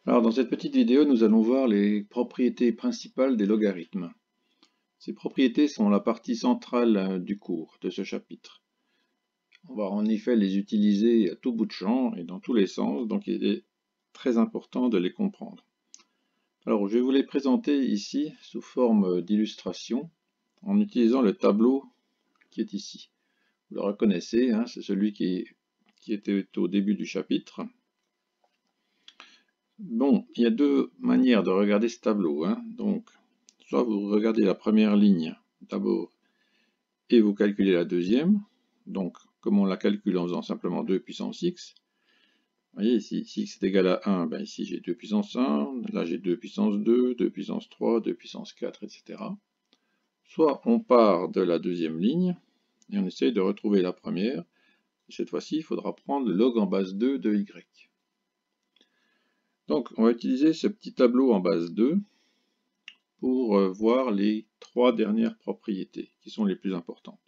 Alors dans cette petite vidéo, nous allons voir les propriétés principales des logarithmes. Ces propriétés sont la partie centrale du cours, de ce chapitre. On va en effet les utiliser à tout bout de champ et dans tous les sens, donc il est très important de les comprendre. Alors je vais vous les présenter ici sous forme d'illustration en utilisant le tableau qui est ici. Vous le reconnaissez, hein, c'est celui qui était au début du chapitre. Bon, il y a deux manières de regarder ce tableau, hein. Donc, soit vous regardez la première ligne d'abord et vous calculez la deuxième. Donc, comme on la calcule en faisant simplement 2 puissance x. Vous voyez ici, si x est égal à 1, ben ici j'ai 2 puissance 1, là j'ai 2 puissance 2, 2 puissance 3, 2 puissance 4, etc. Soit on part de la deuxième ligne et on essaye de retrouver la première. Et cette fois-ci, il faudra prendre le log en base 2 de y. Donc, on va utiliser ce petit tableau en base 2 pour voir les trois dernières propriétés qui sont les plus importantes.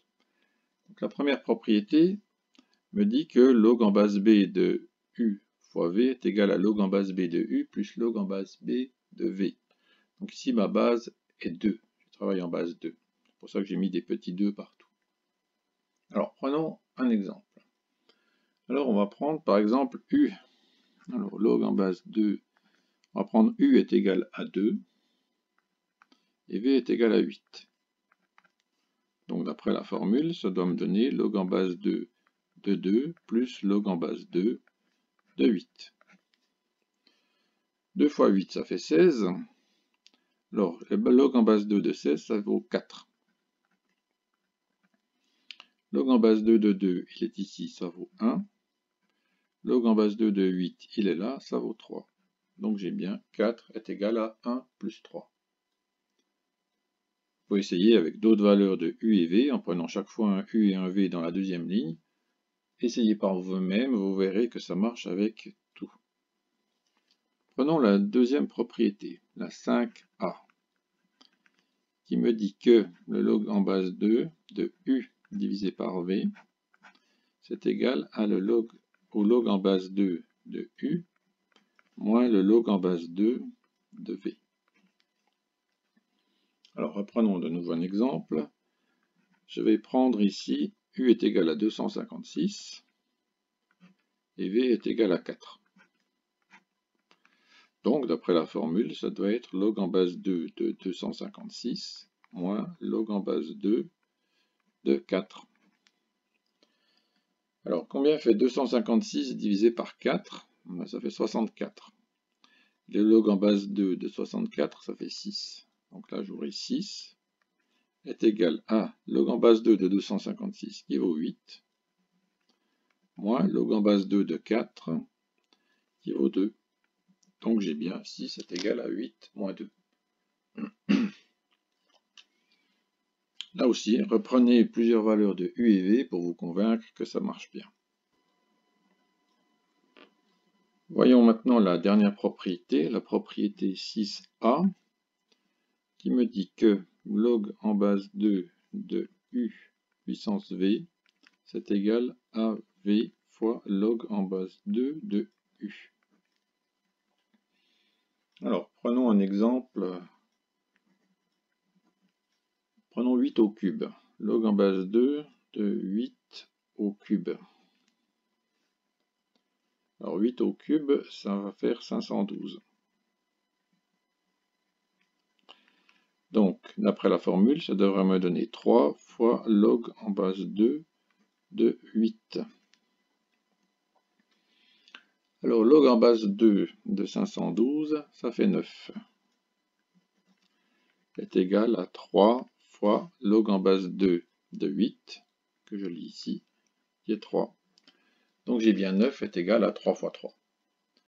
Donc, la première propriété me dit que log en base b de u fois v est égal à log en base b de u plus log en base b de v. Donc ici, ma base est 2. Je travaille en base 2. C'est pour ça que j'ai mis des petits 2 partout. Alors, prenons un exemple. Alors, on va prendre par exemple u. Alors, log en base 2, on va prendre u est égal à 2. Et v est égal à 8. Donc d'après la formule, ça doit me donner log en base 2 de 2 plus log en base 2 de 8. 2 fois 8, ça fait 16. Alors, log en base 2 de 16, ça vaut 4. Log en base 2 de 2, il est ici, ça vaut 1. Log en base 2 de 8, il est là, ça vaut 3. Donc j'ai bien 4 est égal à 1 plus 3. Vous pouvez essayer avec d'autres valeurs de u et v, en prenant chaque fois un u et un v dans la deuxième ligne. Essayez par vous-même, vous verrez que ça marche avec tout. Prenons la deuxième propriété, la 5a, qui me dit que le log en base 2 de u divisé par v, c'est égal à au log en base 2 de u moins le log en base 2 de v. Alors reprenons de nouveau un exemple. Je vais prendre ici u est égal à 256 et v est égal à 4. Donc, d'après la formule, ça doit être log en base 2 de 256 moins log en base 2 de 4. Alors, combien fait 256 divisé par 4? Ça fait 64. Le log en base 2 de 64, ça fait 6. Donc là, j'aurai 6 est égal à log en base 2 de 256 qui vaut 8, moins log en base 2 de 4 qui vaut 2. Donc j'ai bien 6 est égal à 8 moins 2. Là aussi, reprenez plusieurs valeurs de u et v pour vous convaincre que ça marche bien. Voyons maintenant la dernière propriété, la propriété 6a, qui me dit que log en base 2 de u puissance v, c'est égal à v fois log en base 2 de u. Alors, prenons un exemple. Prenons 8 au cube. Log en base 2 de 8 au cube. Alors 8 au cube, ça va faire 512. Donc, d'après la formule, ça devrait me donner 3 fois log en base 2 de 8. Alors, log en base 2 de 512, ça fait 9. Est égal à 3 fois log en base 2 de 8, que je lis ici, qui est 3. Donc j'ai bien 9 est égal à 3 fois 3.